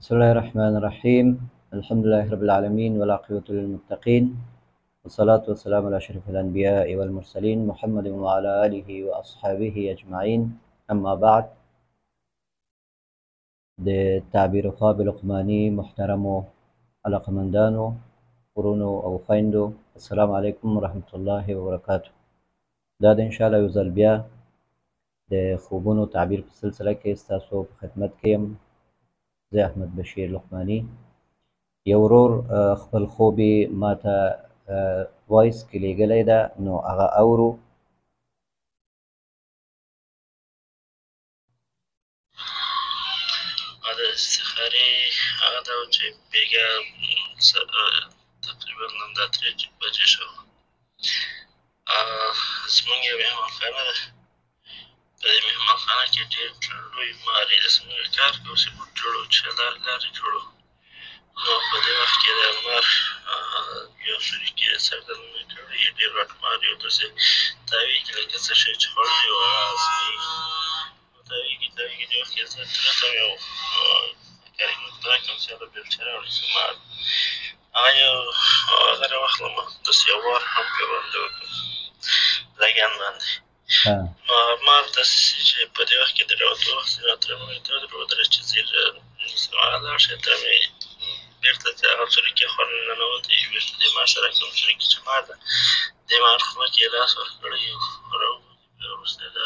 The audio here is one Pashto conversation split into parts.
بسم الله الرحمن الرحيم. الحمد لله رب العالمين والعاقبة للمتقين، والصلاة والسلام على أشرف الأنبياء والمرسلين محمد وعلى آله وأصحابه أجمعين. أما بعد، د تعبیر خواب لقماني محترمو علاقمندانو، ورونو او خویندو، السلام علیکم ورحمة الله وبرکاته. دا د انشاءالله یو ځل بیا د خوبونو تعبیر په سلسله کې ستاسو په خدمت کې یم. زه احمد بشیر لقماني. یو ورور خپل خوب یې ماته وایس کې لیږلی ده، نو هغه اورو. د استخارې هغه دا و چې بېګا تقریبا همدا 3 بجې شوه. زمونږ یو مېهمانخانه ده، په دې مېهمانخانه کې ډېر لوی مار یې داسې موږ کار کوو چې موږ جوړو چې لارې جوړو. نو په دې وخت کې د مار یو سوري کې څرګندونه کړې، ډېر غټ مار یو داسې تاویږي لکه څه شی چې خوړلی و هغه ازمېږي. تاویږي دې وخت کې زه ترې ته یو کاري مقدار کوم چې هغه بېلچه راوړي چې مار هغه یو هغه راواخلم، داسې یو وار هم پرې باندې وکړم لګن باندې. نو هغه مار داسې چې په دې وخت کې د راوتو وخت چې راته راوتو ودرېد چې ځیر هغه لاړ شي ته مې بېرته چې هغه څوریک کې خور ننوتی، بېرته دې مار سره کوم څوریک چې مار ده دې مار خوله کې یې لاس ورکړی او راووتو. بیا وروسته د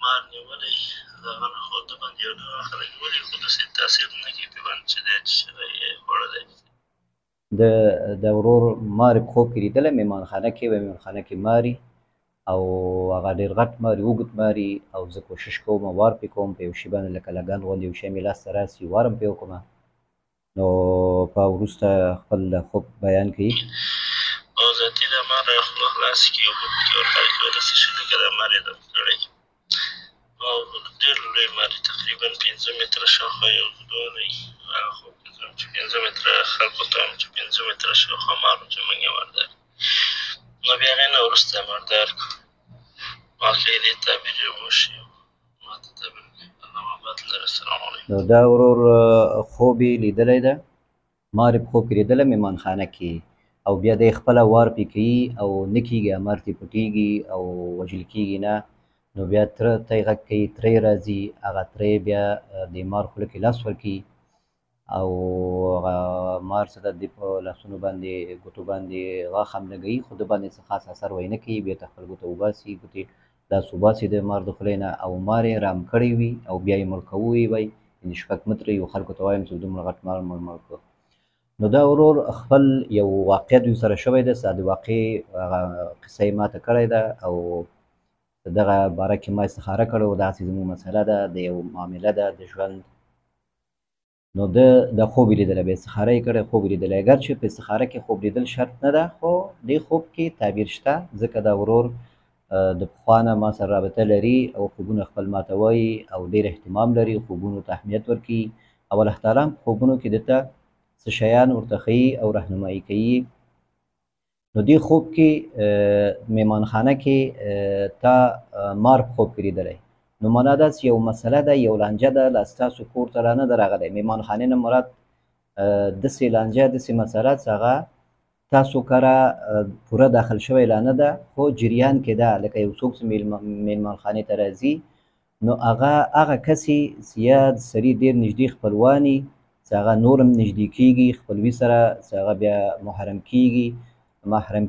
مار نیولی د هغه نه خو ده باندې یو ډول خلک ولي خو داسې تاثیر نه کوي پرې باندې چې دی چې هغه یې خوړلی. د ورور مار په خوب کې لیدلی، مېهمانخانه کې و، مېهمانخانه کې ماري او هغه ډېر غټ ماري، اوږد ماري، او زه کوشش کوم وار پرې کوم په یو شي باندې لکه لګن غوندې یو شی مې لاسته راسي وار هم پرې وکړمه. نو په وروسته خپل خوب بیان کوي. او ذاتي د مار خوله خلاصې کړي، اوبه پکې ورخړې کړي، داسې شي لکه د مار یې دم کړی. او ډېر لوی مار تقریبا 5 متره شاوخوا یې اوږدوالی. هغه خوب کې زه چې 5 متره خلکو ته وایم چې 5 متره شاوخوا مار و چې موږ یې مردار. نو بیا هغې نه وروسته یې مردار کړو. واقع دې تعبیر یې وشي ما ته تعبیر کوي. الله آباد لري. السلام علیکم. نو دا ورور خوب یې لیدلی ده، مار یې په خوب کې لیدلی مېهمانخانه کې، او بیا دی خپله وار پرې کوي او نه کېږي، مار ترې پټېږي او وژل کېږي نه. نو بیا تره ته یې غږ کوي، تره یې راځي، هغه تره یې بیا د مار خوله کې لاس ورکوي او هغه مار څه ده د په لاسونو باندې ګوتو باندې غاښ هم لګوي، خو ده باندې څه خاص اثر وی نه کوي. بېرته خپل ګوته وباسي، ګوتې لاس وباسي د مار د خولې نه، او مار یې رام کړی وي او بیا یې مړ کوی وی. یعنې 6 متره یو خلکو ته وایم چې دومره غټ مار مړ کړو. نو دا ورور خپل یو واقعیت دوی سره شوی ده، د واقعې هغه قصه یې ماته کړې ده او د دغه باره کې ما استخاره کړې وه. دغسې زموږ مسله ده، د یو معامله ده د ژوند. نو ده دا خوب یې لیدلی، بیا استخاره یې کړې، خوب یې لیدلی. اګر چې په استخاره کې خوب لیدل شرط نه ده، خو دې خوب کې تعبیر شته، ځکه دا ورور د پخوا نه ما سره رابطه لري او خوبونه خپل ماته وایي او ډېر اهتمام لري، خوبونو ته اهمیت ورکوي او الله تعالی هم په خوبونو کې ده ته څه شیان ورته ښیي او رهنمایي کوي. نو دې خوب کې مېهمانخانه کې تا مار په خوب کې لیدلی، نو معنا داسې یو مسله ده، یو لانجه ده، لا ستاسو کور ته را نه ده راغلی. مېهمانخانې نه مراد داسې لانجه، داسې مسله چې هغه تاسو کره پوره داخل شوی لا نه ده، خو جریان کې ده. لکه یو څوک چې مېلمانخانې ته راځي، نو هغه کسې چې یا د سړي ډېر نږدې خپلواني چې هغه نور هم نږدې کېږي خپلوي سره، چې هغه بیا محرم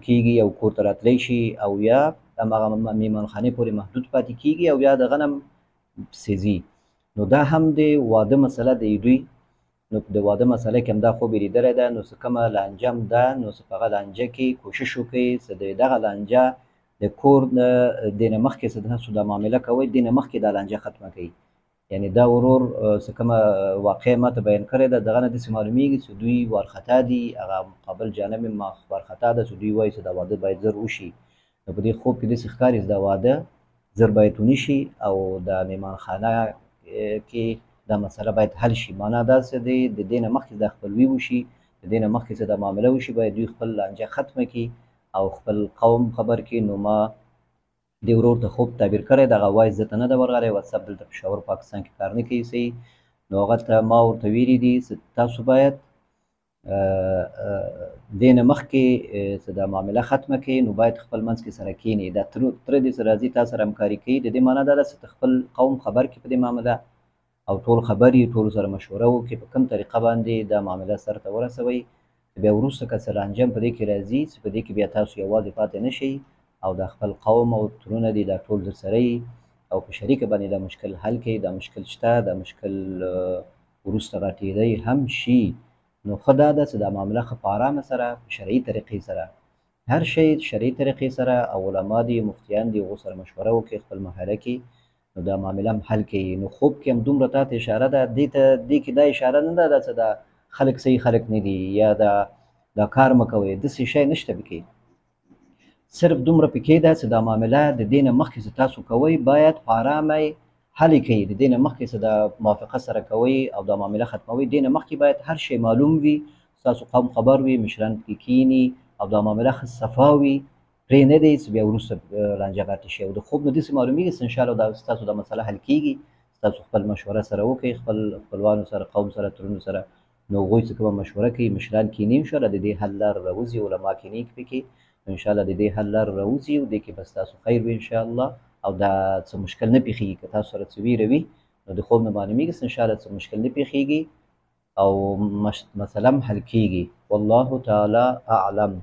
کېږي او کور ته راتلی شي، او یا هماغه مېهمانخانې پورې محدود پاتې کېږي او یا د هغه نه هم پسې ځي. نو دا هم د واده مسله د دوی. نو د واده مسله کې هم دا خوب یې لیدلی ده. نو څه کومه لانجه هم ده، نو څه په هغه لانجه کې کوشش وکړئ چې د دغه لانجه د کور دې نه مخکې چې تاسو دا معامله کوئ، دې نه مخکې دا لانجه ختمه کړئ. یعنې دا ورور څه کومه واقعه ماته بیان کړې ده، دغه نه داسې معلومیږي چې دوی وارخطا دي، هغه مقابل جانب یې وارخطا ده چې دوی وایي چې دا واده باید زر وشي. نو په دې خوب کې داسې ښکاري چې دا واده زر باید ونشي او د مېهمانخانه کې دا مسله باید حل شي. معنا داسې دی د دې نه مخکې دا خپلوي وشي، د دې نه مخکې چې دا معامله وشي، باید دوی خپل لانجه ختمه کړي او خپل قوم خبر کړي. نو ما دې ورور ته خوب تعبیر کړی، دغه وایس ده ته نه ده ورغلی، واتساپ دلته پېښور پاکستان کې کار نه کوي صحیح. نو هغه ته ما ورته ویلي دي چې تاسو باید دې نه مخکې چې دا معامله ختمه کړئ نو باید خپل منځ کې سره کښېنئ. دا تره دې چې راځي تا سره همکاري کوي د دې معنا دا ده چې ته خپل قوم خبر کړي په دې معامله او ټول خبر یې ټولو سره مشوره وکړي په کوم طریقه باندې دا معامله سرته ورسوئ. بیا وروسته که څه رانجه په دې کې راځي چې په دې کې بیا تاسو یوازې پاتې نه شئ او دا خپل قوم او ترونه دي دا ټول درسره یي او په شریکه باندې دا مشکل حل کړئ. دا مشکل شته، دا مشکل وروسته غټېدی هم شي. نو ښه دا ده چې دا معامله ښه په ارامه سره په شرعي طریقې سره هر شی شرعي طریقې سره او علما دي مفتیان دي هغو سره مشوره وکړي خپل محله کې نو دا معامله هم حل کړي. نو خوب کې هم دومره تا ته اشاره ده دې کې دا اشاره نه ده چې دا خلک صحیح خلک نه دي یا دا کار مه کوئ، داسې شی نشته پکې. صرف دومره پکې ده چې دا معامله د دې نه مخکې چې تاسو کوئ باید په ارامه حل کوي. د دې نه مخکې چې دا موافقه سره کوئ او دا معامله ختموئ دې نه مخکې باید هر شی معلوم وي، ستاسو قوم خبر وي، مشران پکې کښېني او دا معامله ښه صفا وي. پرې نه دی چې بیا وروسته رانجه غټې شي. او د خوب نه داسې معلومېږي چې انشاءالله دا ستاسو دا مسله حل کېږي. ستاسو خپل مشوره سره وکړئ خپل خپلوانو سره، قوم سره، ترونو سره. نو هغوی چې کومه مشوره کوي مشران کښېني انشاءالله د دې حل لاره راوځي، علما کښېني پکې انشاءالله د دې حل لاره راوځي او دې کې به ستاسو خیر وي انشاءالله. او دا څه مشکل نه پېښېږي که تاسو سره څه ویره وي نو د خوب نه معلومېږي چې انشاءالله څه مشکل نه پېښېږي او مسله هم حل کېږي. والله تعالی اعلم.